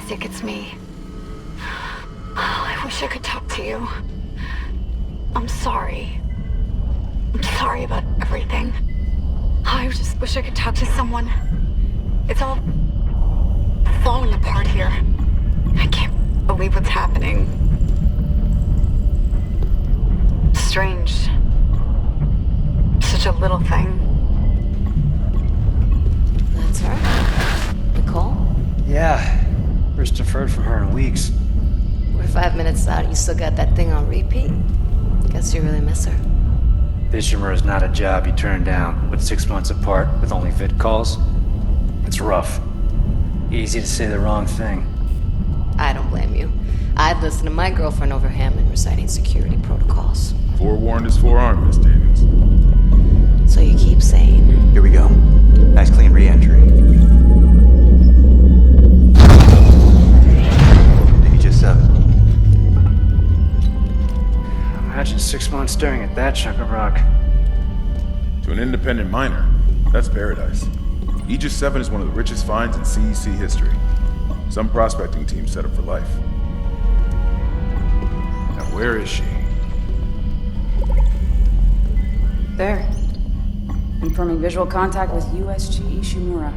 Isaac, it's me. I wish I could talk to you. I'm sorry. I'm sorry about everything. I just wish I could talk to someone. It's all falling apart here. I can't believe what's happening. Strange. Such a little thing. That's her? Nicole? Yeah. First deferred from her in weeks. We're 5 minutes out and you still got that thing on repeat? Guess you really miss her. Ishimura is not a job you turn down, but 6 months apart with only vid calls. It's rough. Easy to say the wrong thing. I don't blame you. I'd listen to my girlfriend over Hammond reciting security protocols. Forewarned is forearmed, Miss Daniels. So you keep saying... Here we go. Nice clean re-entry. To Aegis 7. Imagine 6 months staring at that chunk of rock. To an independent miner, that's paradise. Aegis 7 is one of the richest finds in CEC history. Some prospecting team set up for life. Now where is she? There. Confirming visual contact with USG Ishimura.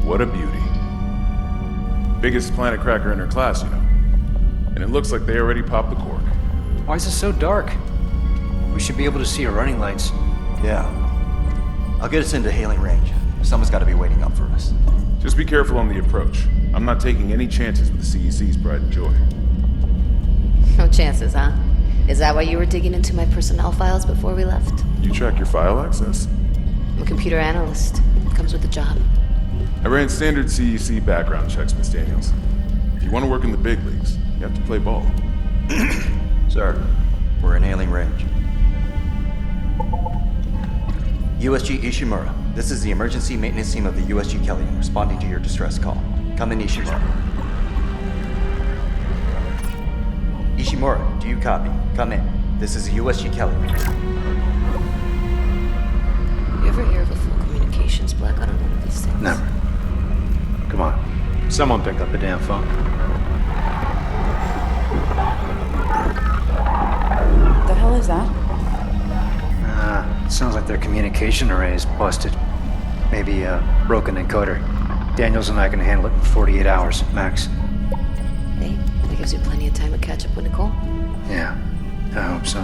What a beauty. Biggest planet cracker in her class, you know. And it looks like they already popped the cork. Why is it so dark? We should be able to see her running lights. Yeah. I'll get us into hailing range. Someone's got to be waiting up for us. Just be careful on the approach. I'm not taking any chances with the CEC's pride and joy. No chances, huh? Is that why you were digging into my personnel files before we left? You track your file access? I'm a computer analyst. Comes with the job. I ran standard CEC background checks, Miss Daniels. If you want to work in the big leagues, you have to play ball. Sir, we're in hailing range. USG Ishimura, this is the emergency maintenance team of the USG Kellyan responding to your distress call. Come in, Ishimura. Ishimura, do you copy? Come in. This is the USG Kellyan. You ever hear of a full communications blackout on one of these things? Never. Come on. Someone pick up the damn phone. What the hell is that? It sounds like their communication array is busted. Maybe a broken encoder. Daniels and I can handle it in 48 hours, max. Hey, that gives you plenty of time to catch up with Nicole. Yeah, I hope so.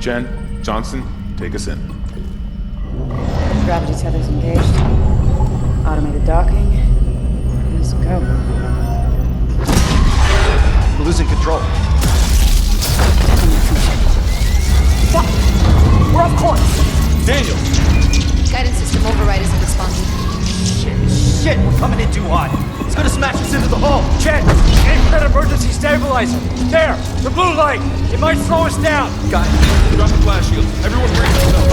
Jen, Johnson, take us in. Gravity tethers engaged. Automated docking. Let's go. We're losing control. Fuck! We're off course! Daniel! Guidance system override isn't responding. Shit, we're coming in too hot. It's gonna smash us into the hull. Chen, aim for that emergency stabilizer. There, the blue light. It might slow us down. Got it. Drop the flash shield. Everyone brace yourself.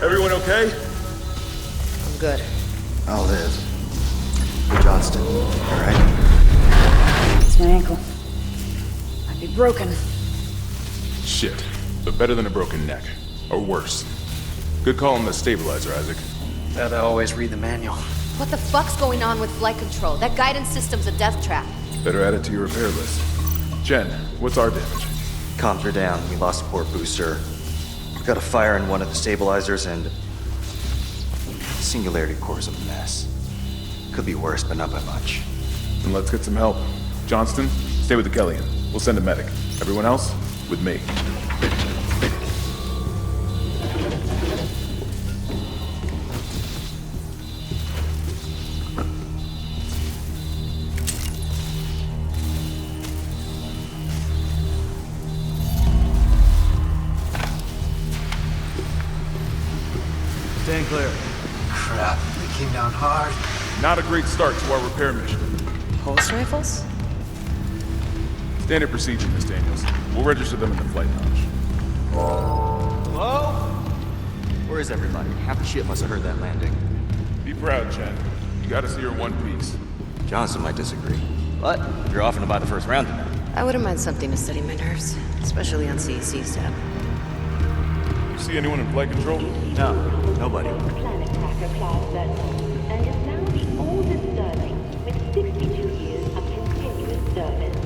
Everyone okay? I'm good. I'll live. Johnston, all right? It's my ankle. Might be broken. Shit. But better than a broken neck. Or worse. Good call on the stabilizer, Isaac. Gotta always read the manual. What the fuck's going on with flight control? That guidance system's a death trap. Better add it to your repair list. Jen, what's our damage? Comms are down. We lost a port booster. We got a fire in one of the stabilizers and... Singularity core's a mess. Could be worse, but not by much. Then let's get some help. Johnston, stay with the Kellyan. We'll send a medic. Everyone else, with me. Stand clear. Crap, they came down hard. Not a great start to our repair mission. Pulse rifles? Standard procedure, Miss Daniels. We'll register them in the flight lounge. Hello? Where is everybody? Half the shit must have heard that landing. Be proud, Chen. You gotta see her in one piece. Johnson might disagree, but you're off and about the first round tonight. I wouldn't mind something to steady my nerves, especially on CEC's tab. You see anyone in flight control? No, nobody. Planet Cracker class vessel, and is now the oldest Sterling with 62 years of continuous service.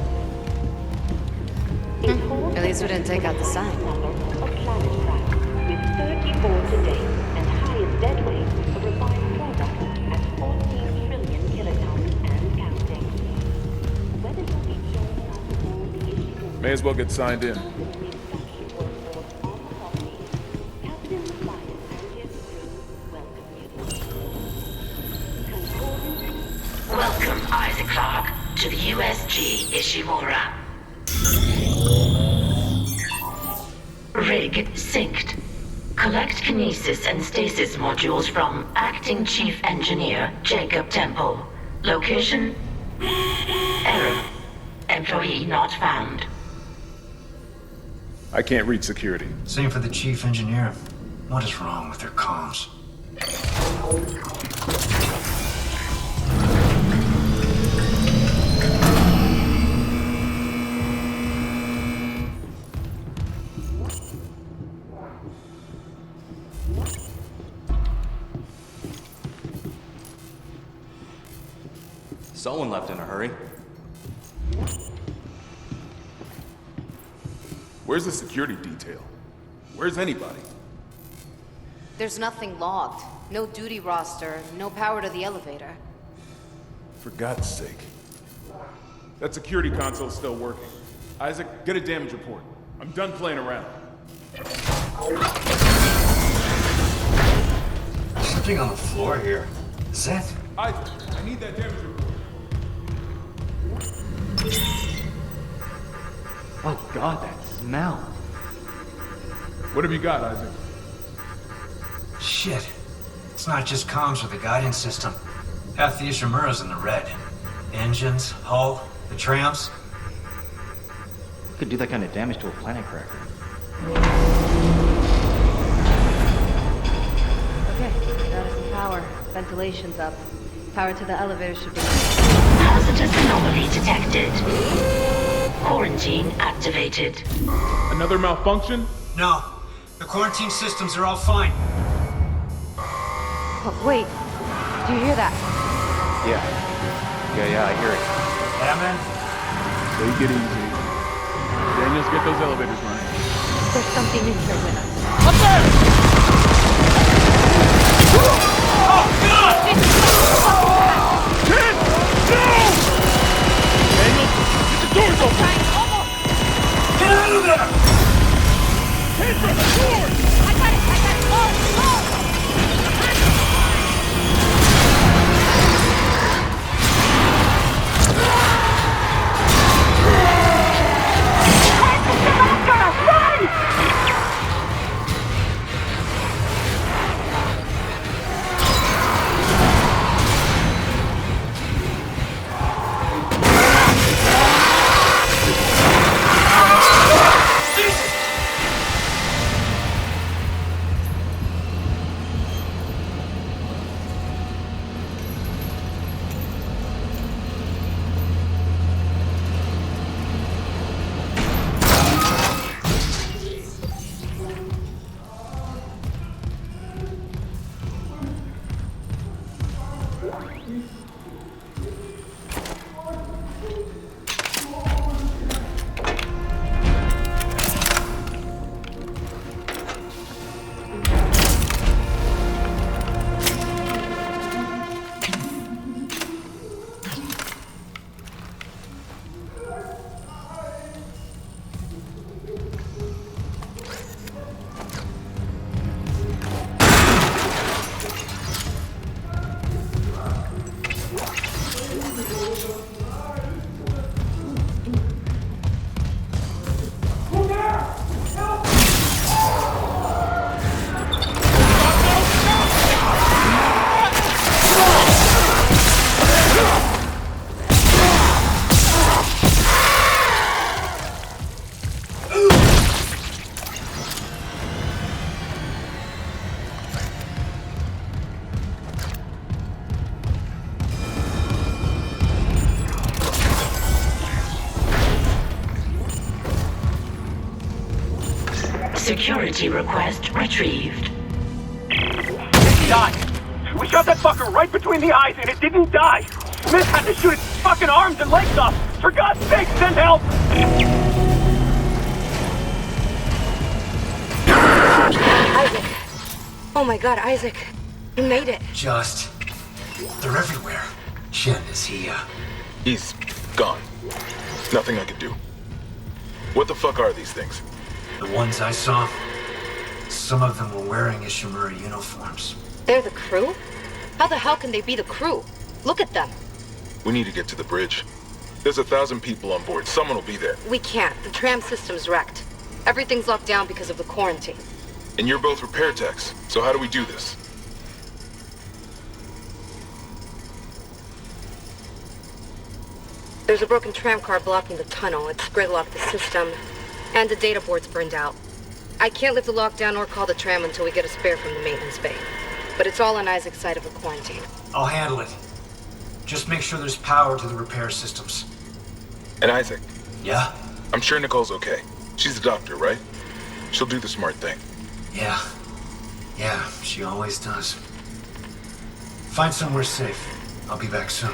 At least we didn't take out the sign. Number of planet craft with 34 to date and highest dead weight of refined product at 14 trillion kilotons and counting. Whether you'll be joined us all the issue May as well get signed in. Welcome, Isaac Clarke, to the USG Ishimura. Rig synced. Collect kinesis and stasis modules from Acting Chief Engineer Jacob Temple. Location? Error. Employee not found. I can't reach security. Same for the chief engineer. What is wrong with their comms? Someone left in a hurry. Where's the security detail? Where's anybody? There's nothing logged. No duty roster, no power to the elevator. For God's sake. That security console's still working. Isaac, get a damage report. I'm done playing around. Something on the floor here. Is that? Isaac, I need that damage report. Oh God, that smell. What have you got, Isaac? Shit. It's not just comms or the guidance system. Half the Ishimura's in the red. Engines, hull, the trams. Could do that kind of damage to a planet cracker. Okay, got us some power. Ventilation's up. Power to the elevator should be... Hazardous anomaly detected. Quarantine activated. Another malfunction? No. The quarantine systems are all fine. Oh, wait. Do you hear that? Yeah, I hear it. Yeah, man? Take it easy. Daniels, get those elevators running. There's something in here with us. Up there! Oh, God! Kid! No! Daniels, get the doors open! Get out of there! Kendra, the doors! I got it! Oh! Security request retrieved. It died. We shot that fucker right between the eyes and it didn't die. Smith had to shoot its fucking arms and legs off. For God's sake, send help! Isaac. Oh my god, Isaac. You made it. Just... They're everywhere. Shen, is he, He's gone. Nothing I can do. What the fuck are these things? The ones I saw, some of them were wearing Ishimura uniforms. They're the crew? How the hell can they be the crew? Look at them. We need to get to the bridge. There's 1,000 people on board. Someone will be there. We can't. The tram system's wrecked. Everything's locked down because of the quarantine. And you're both repair techs, so how do we do this? There's a broken tram car blocking the tunnel. It's gridlocked the system. And the data board's burned out. I can't lift the lockdown or call the tram until we get a spare from the maintenance bay. But it's all on Isaac's side of the quarantine. I'll handle it. Just make sure there's power to the repair systems. And Isaac, Yeah? I'm sure Nicole's okay. She's a doctor, right? She'll do the smart thing. Yeah. Yeah, she always does. Find somewhere safe. I'll be back soon.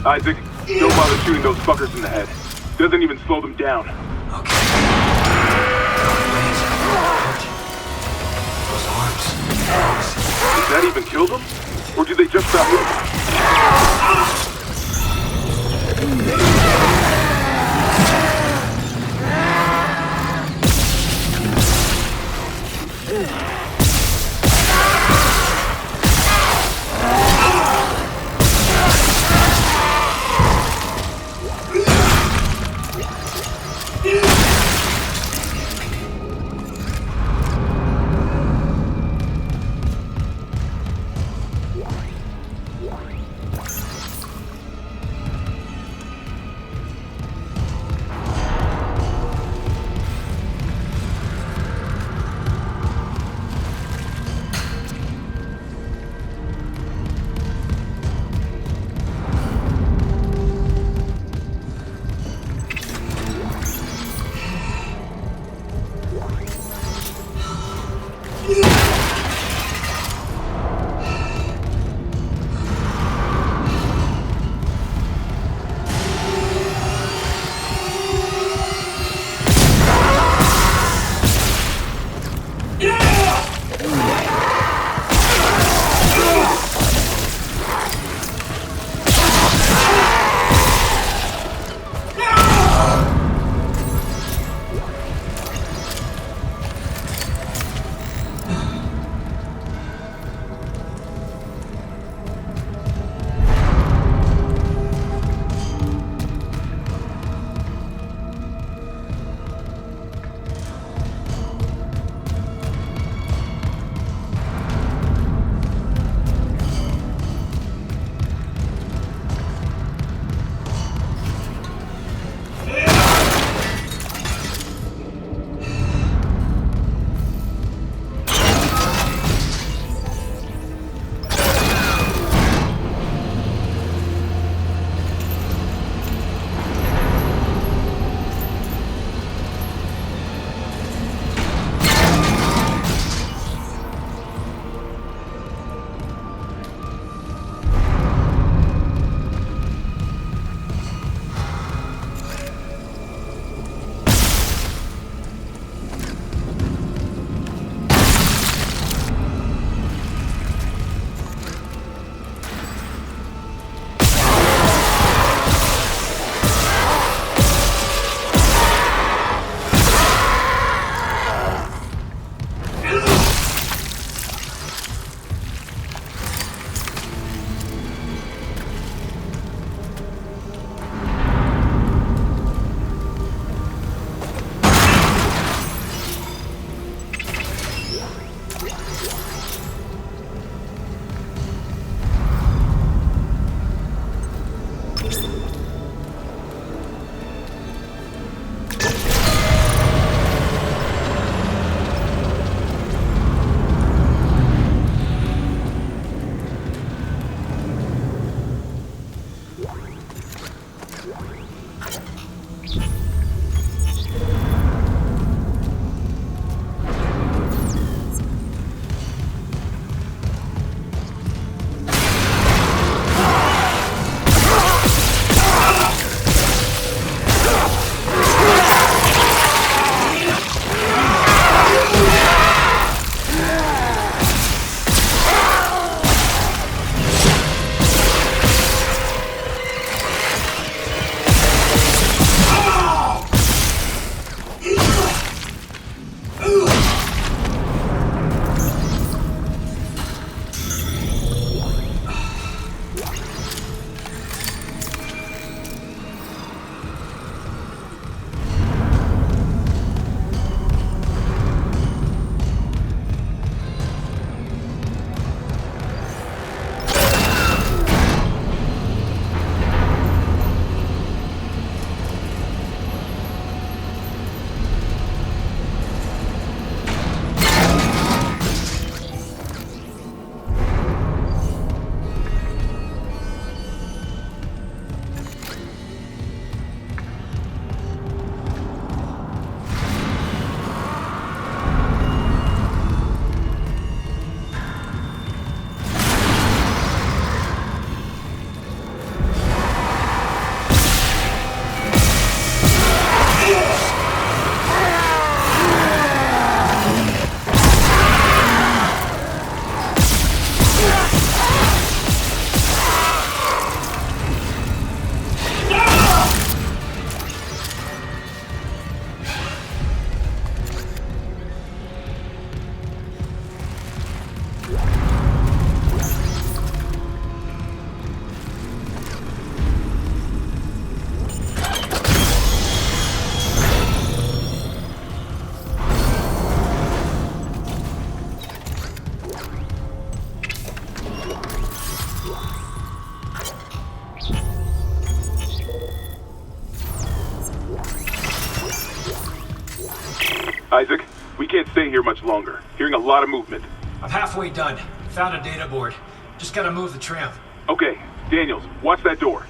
Isaac, don't bother shooting those fuckers in the head. Doesn't even slow them down. Okay. Those arms. Did that even kill them? Or did they just stop Isaac, we can't stay here much longer. Hearing a lot of movement. I'm halfway done. Found a data board. Just gotta move the tram. Okay, Daniels, watch that door.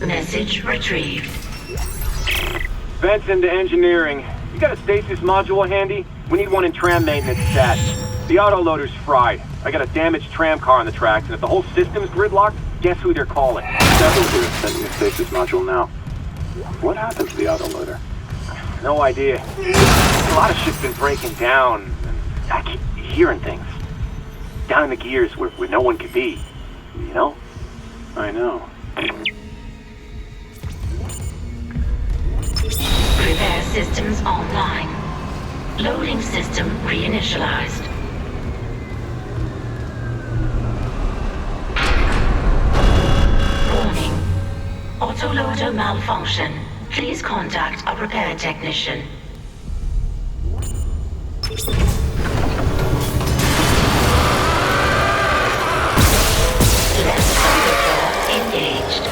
Message retrieved. Vents into engineering. You got a stasis module handy? We need one in tram maintenance stat. The autoloader's fried. I got a damaged tram car on the tracks, and if the whole system's gridlocked, guess who they're calling? Seven's here sending a stasis module now. What happened to the autoloader? No idea. A lot of shit's been breaking down. I keep hearing things. Down in the gears where no one could be. You know? I know. Repair systems online. Loading system reinitialized. Warning. Autoloader malfunction. Please contact a repair technician. Left side engaged.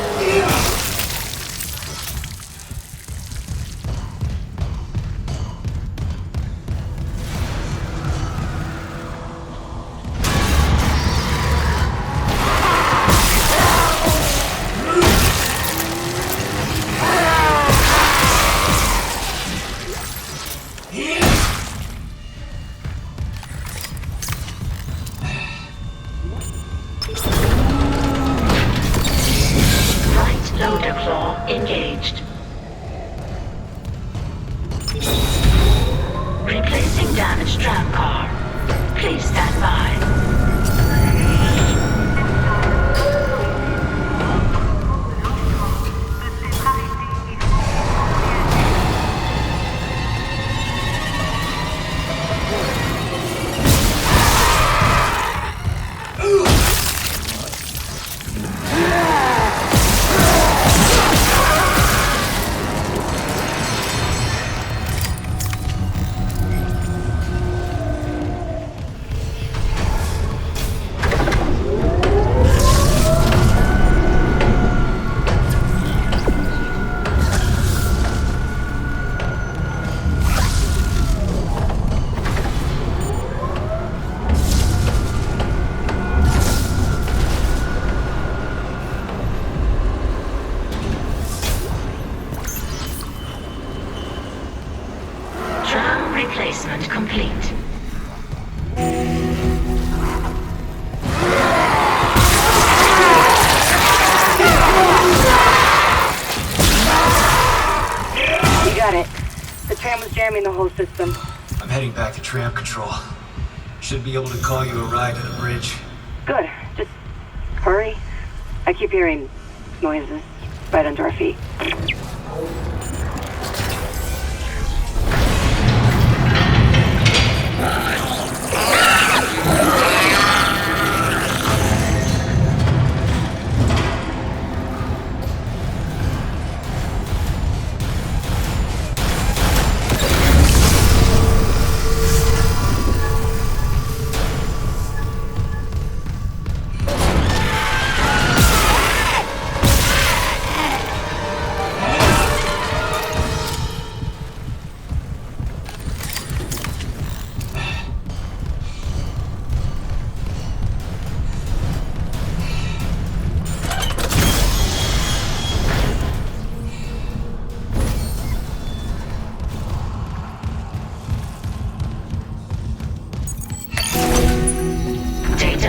Loader claw engaged. Replacing damaged tram car. Please stand by. Replacement complete. You got it. The tram was jamming the whole system. I'm heading back to tram control. Should be able to call you a ride to the bridge. Good. Just hurry. I keep hearing noises right under our feet.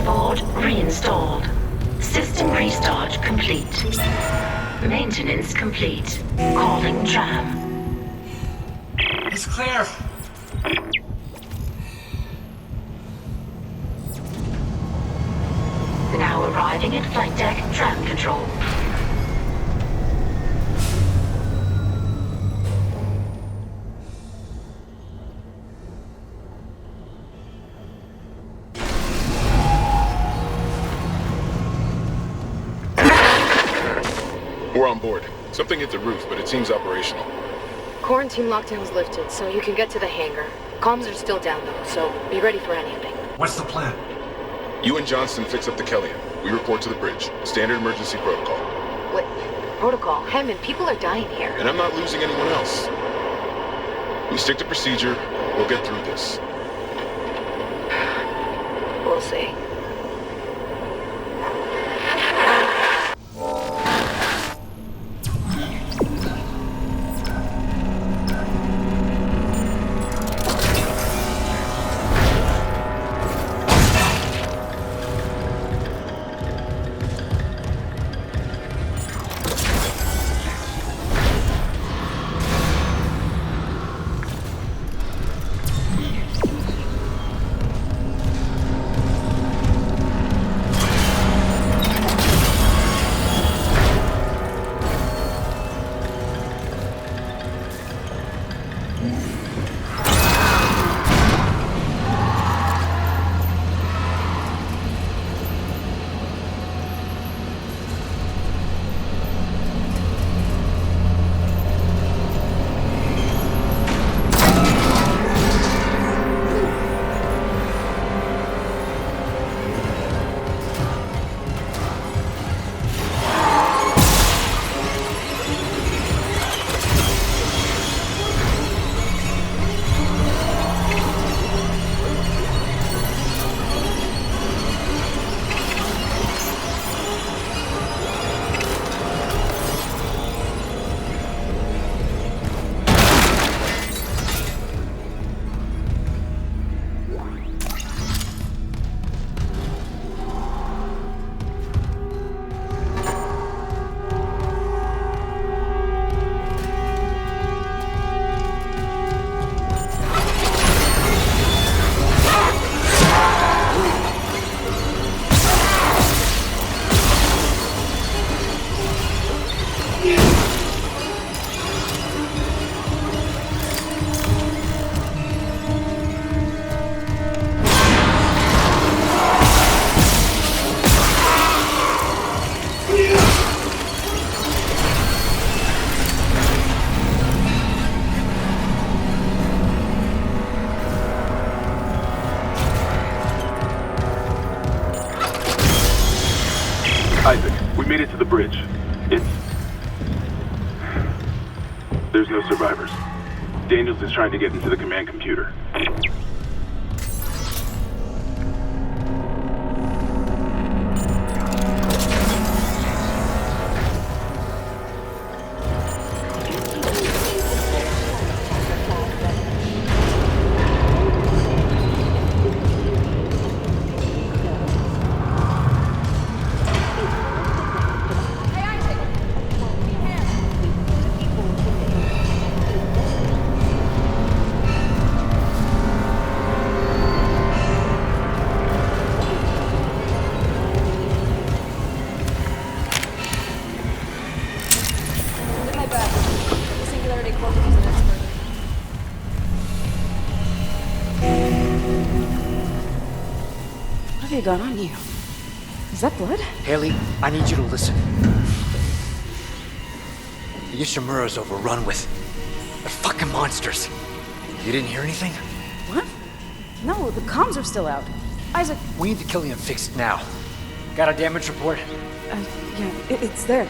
Board reinstalled. System restart complete. Maintenance complete. Calling tram. It's clear. Now arriving at flight deck tram control. We're on board. Something hit the roof, but it seems operational. Quarantine lockdown's lifted, so you can get to the hangar. Comms are still down though, so be ready for anything. What's the plan? You and Johnston fix up the Kellyan. We report to the bridge. Standard emergency protocol. What? Protocol? Hammond, people are dying here. And I'm not losing anyone else. We stick to procedure. We'll get through this. We'll see. Isaac, we made it to the bridge. There's no survivors. Daniels is trying to get into the command computer. What have you got on you? Is that blood? Haley, I need you to listen. The Ishimura's overrun with... they're fucking monsters. You didn't hear anything? What? No, the comms are still out. Isaac... We need the Killian fixed now. Got a damage report? Yeah, it's there.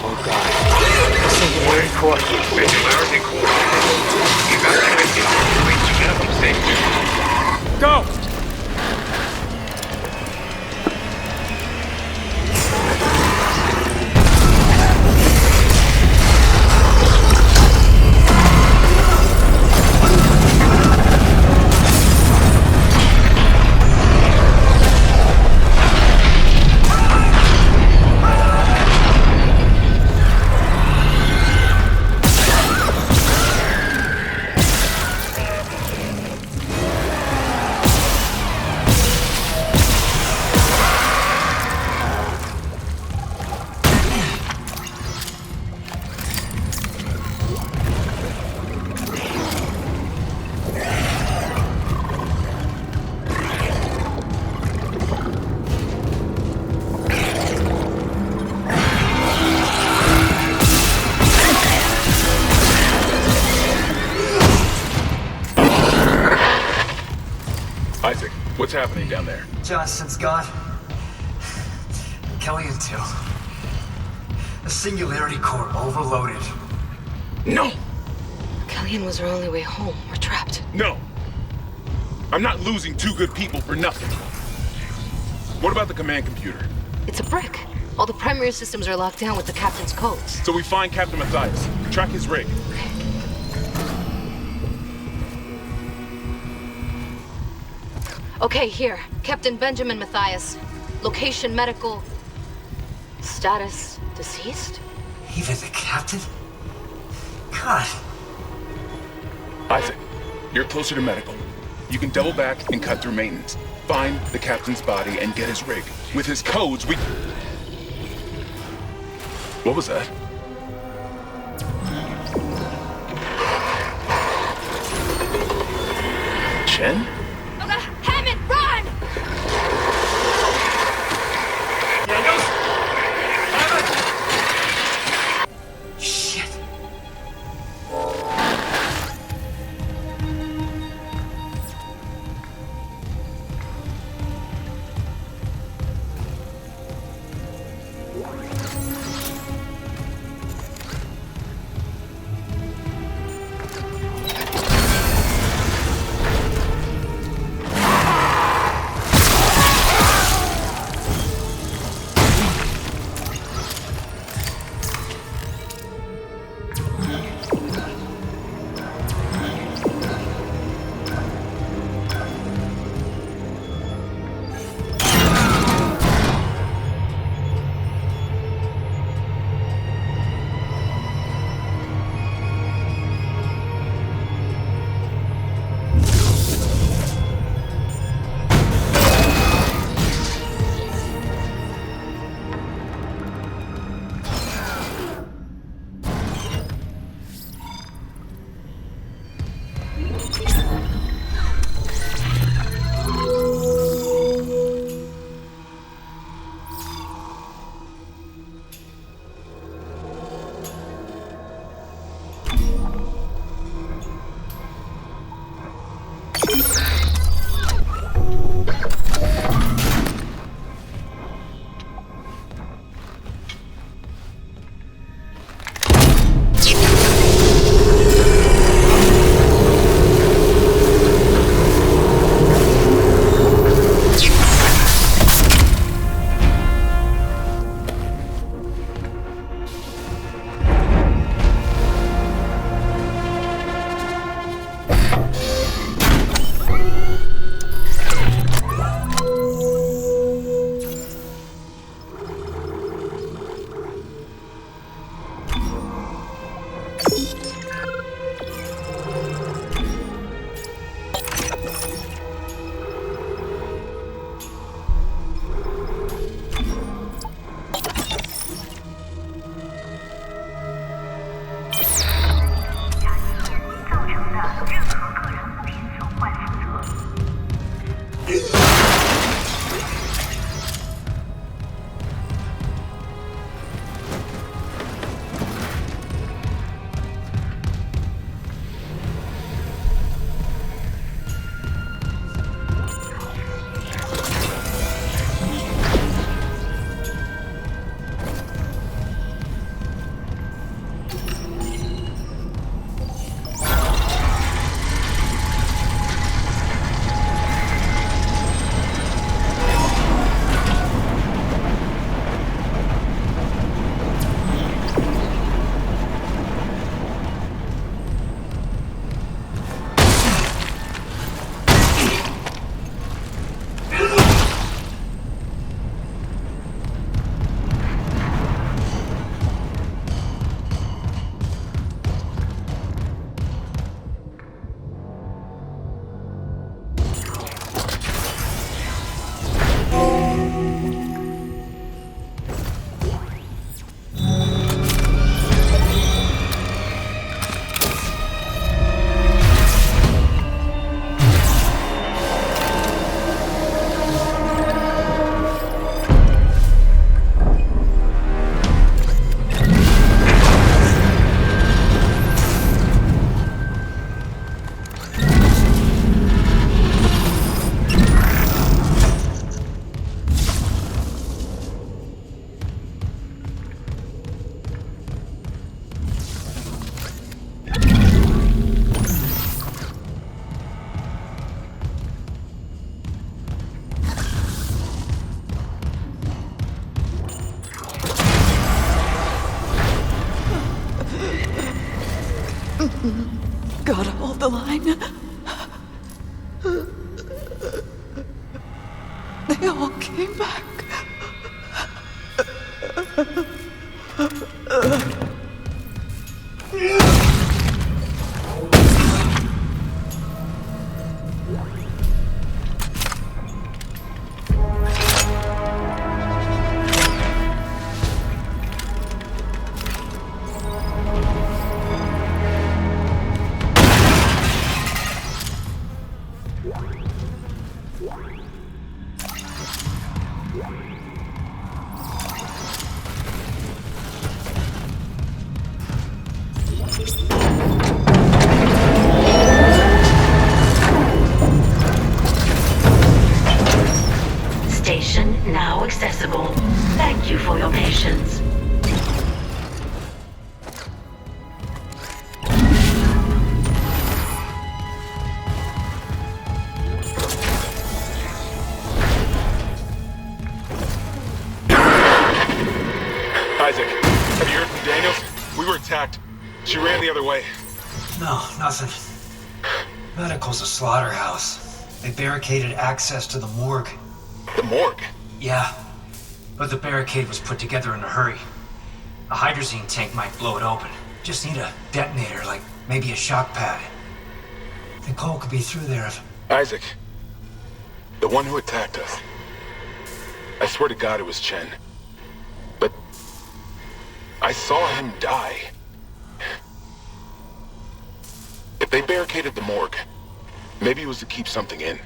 Oh god. Singularity core. Singularity core. Evacuate the operate to minimum safety. Go! Isaac, what's happening down there? Johnson's gone. Killian too. The Singularity Core overloaded. No! Killian was our only way home. We're trapped. No! I'm not losing two good people for nothing. What about the command computer? It's a brick. All the primary systems are locked down with the captain's codes. So we find Captain Matthias, track his rig. Okay, here. Captain Benjamin Matthias. Location medical. Status deceased? Even the captain? God. Isaac, you're closer to medical. You can double back and cut through maintenance. Find the captain's body and get his rig. With his codes, we... What was that? Chen? Hammond, run! Shit. coming. They all came back. Station now accessible. Thank you for your patience. Isaac, have you heard from Daniels? We were attacked. She ran the other way. No, nothing. Medical's a slaughterhouse. They barricaded access to the morgue. The morgue? Yeah, but the barricade was put together in a hurry. A hydrazine tank might blow it open. Just need a detonator, like maybe a shock pad. Nicole could be through there if... Isaac, the one who attacked us. I swear to God it was Chen. But I saw him die. If they barricaded the morgue, maybe it was to keep something in.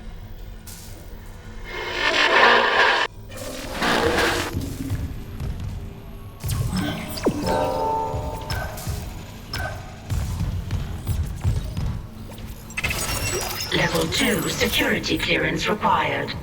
Level 2 security clearance required.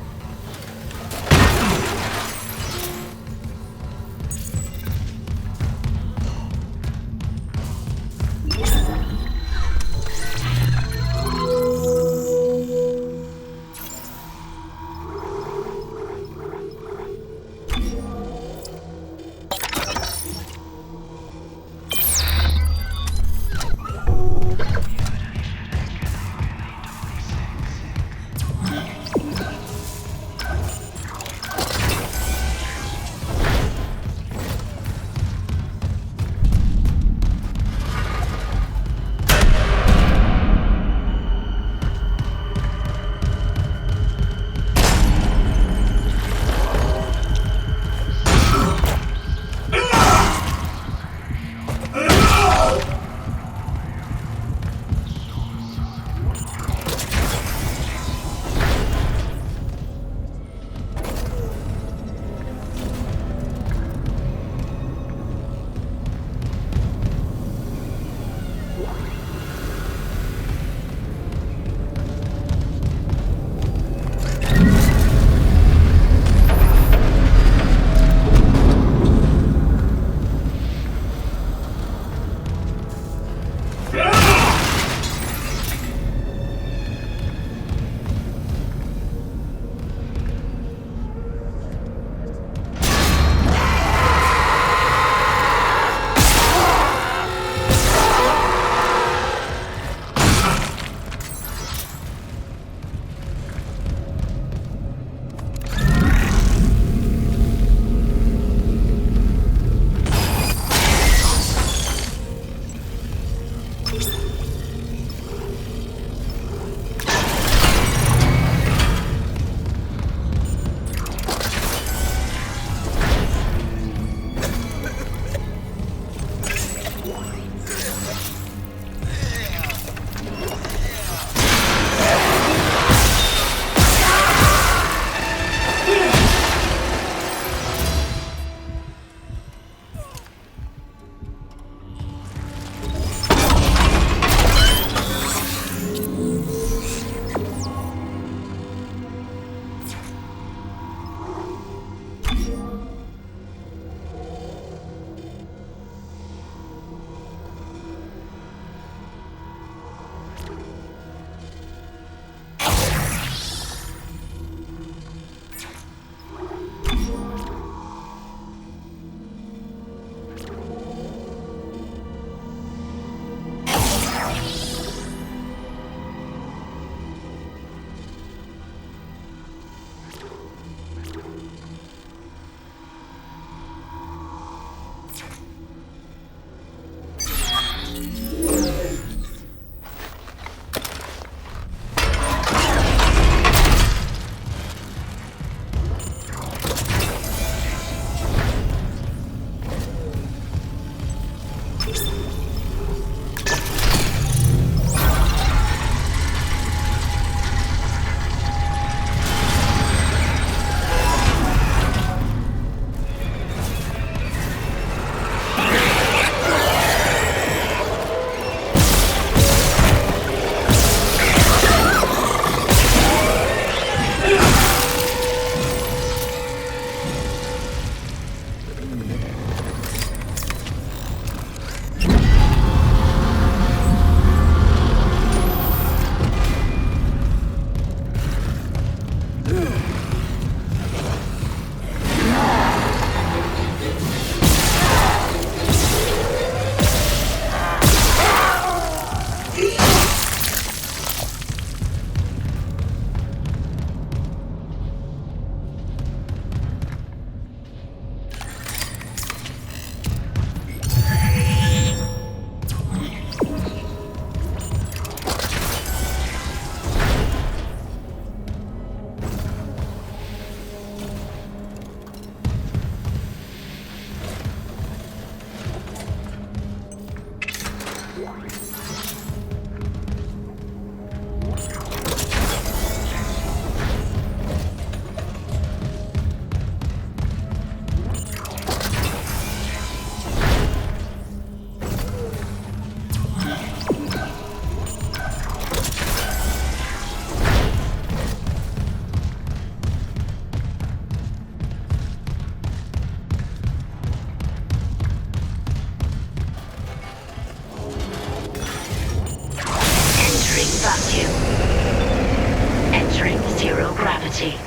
gravity.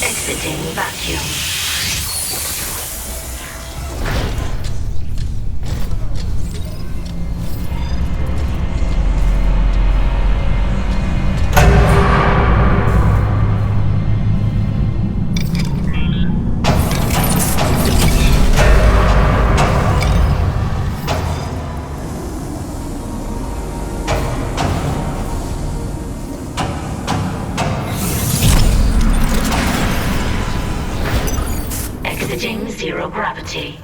Exiting vacuum. Exiting zero gravity.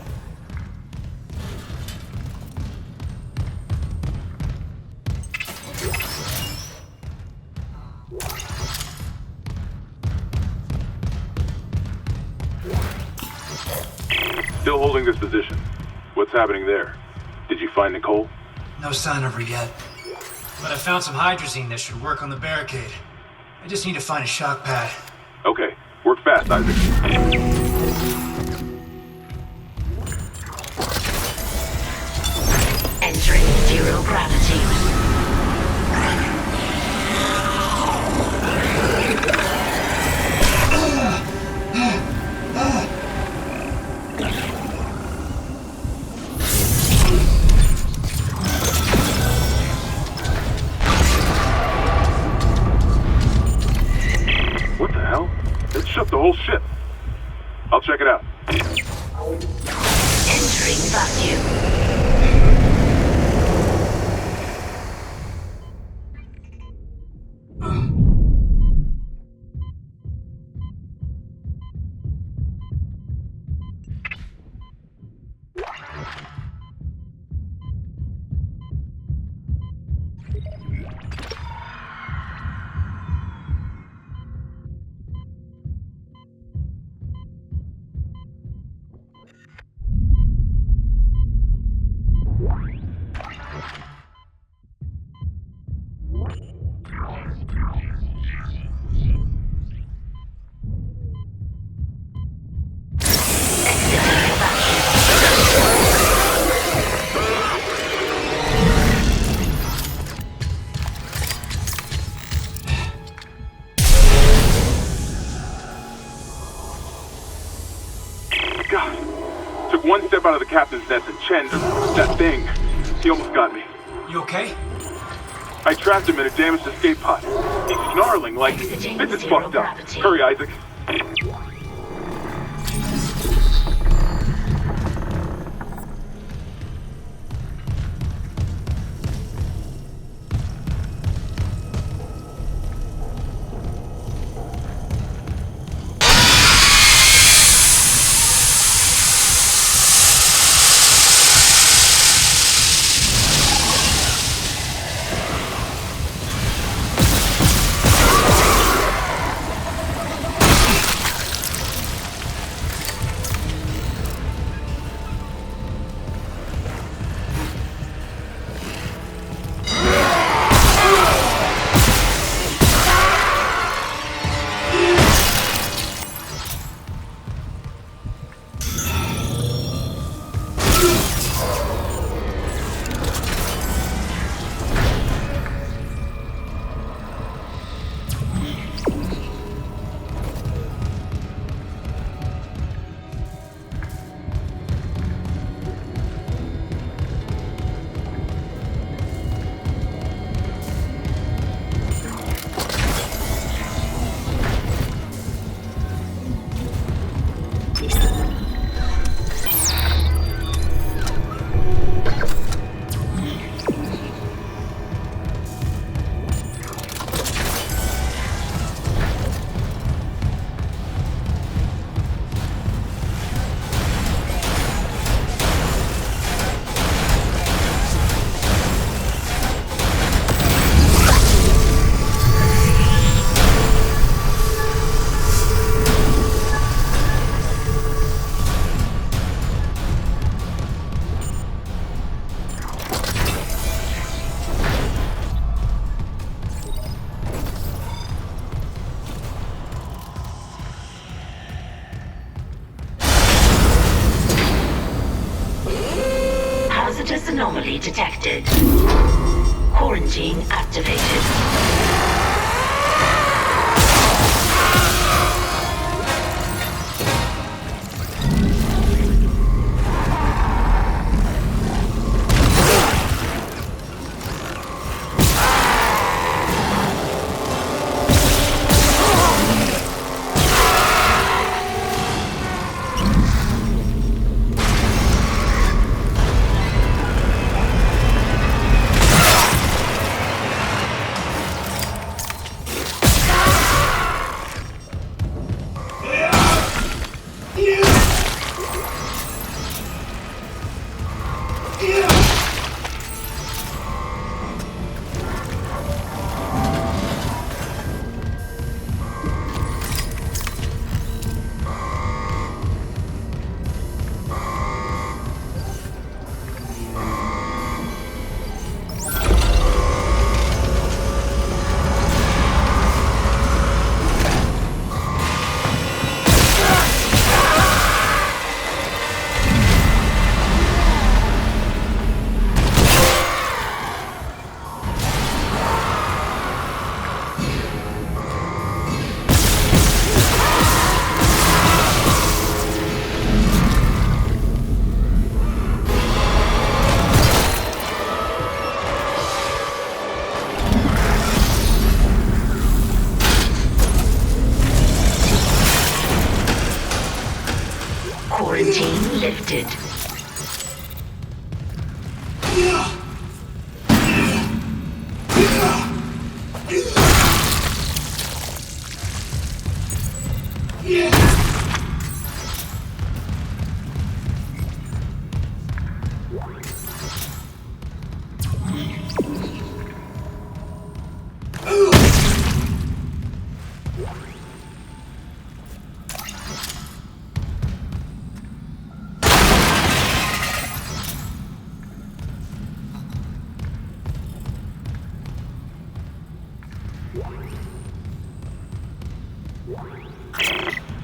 Still holding this position. What's happening there? Did you find Nicole? No sign of her yet. But I found some hydrazine that should work on the barricade. I just need to find a shock pad. Okay. Work fast, Isaac. Entering zero gravity. What the hell? It shut the whole ship. I'll check it out. Entering vacuum. God. Took one step out of the captain's nest and Chen, that thing, he almost got me. You okay? I trapped him in a damaged escape pod. He's snarling like, this is fucked up. Hurry, Isaac. detected. Quarantine activated. Quarantine lifted.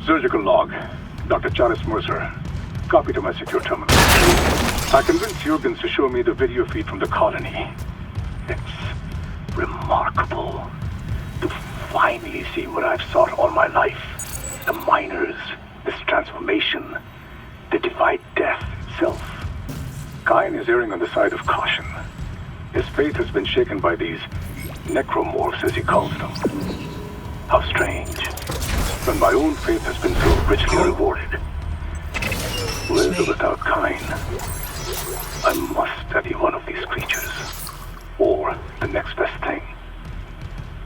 Surgical log. Dr. Charis Mercer. Copy to my secure terminal. I convinced Jurgens to show me the video feed from the colony. It's remarkable to finally see what I've sought all my life. The miners, this transformation, the divide death itself. Kine is erring on the side of caution. His faith has been shaken by these necromorphs, as he calls them. How strange. When my own faith has been so richly rewarded. With or without Kine, I must study one of these creatures. Or the next best thing.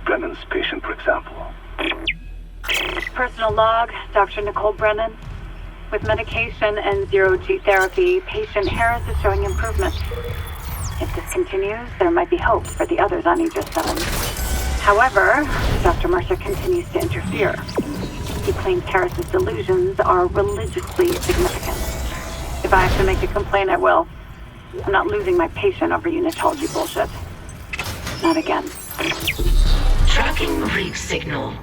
Brennan's patient, for example. Personal log, Dr. Nicole Brennan. With medication and zero-G therapy, patient Harris is showing improvement. If this continues, there might be hope for the others on Aegis 7. However, Dr. Mercer continues to interfere. He claims Harris's delusions are religiously significant. If I have to make a complaint, I will. I'm not losing my patient over unitology bullshit. Not again. Tracking rig signal.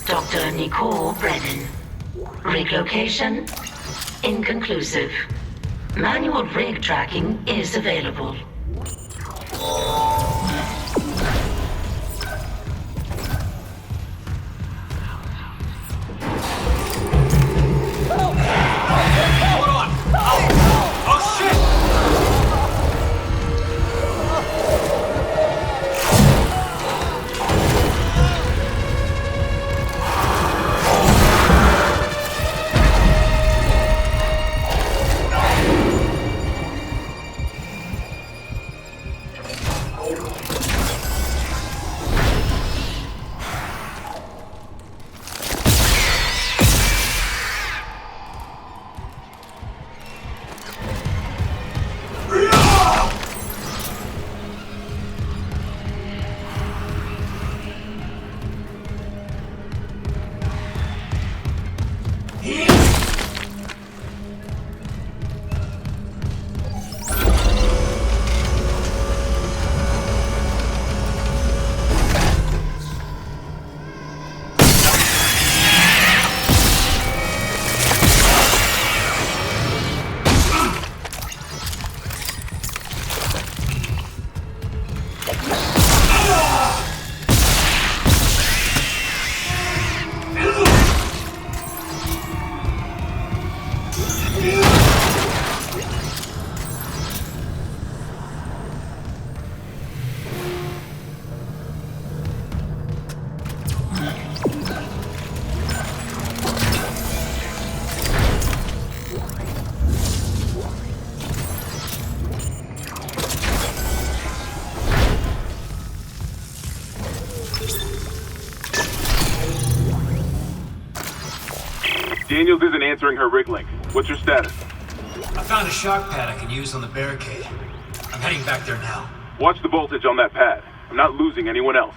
Dr. Nicole Brennan. Rig location? Inconclusive. Manual rig tracking is available. Daniels isn't answering her rig link. What's your status? I found a shock pad I can use on the barricade. I'm heading back there now. Watch the voltage on that pad. I'm not losing anyone else.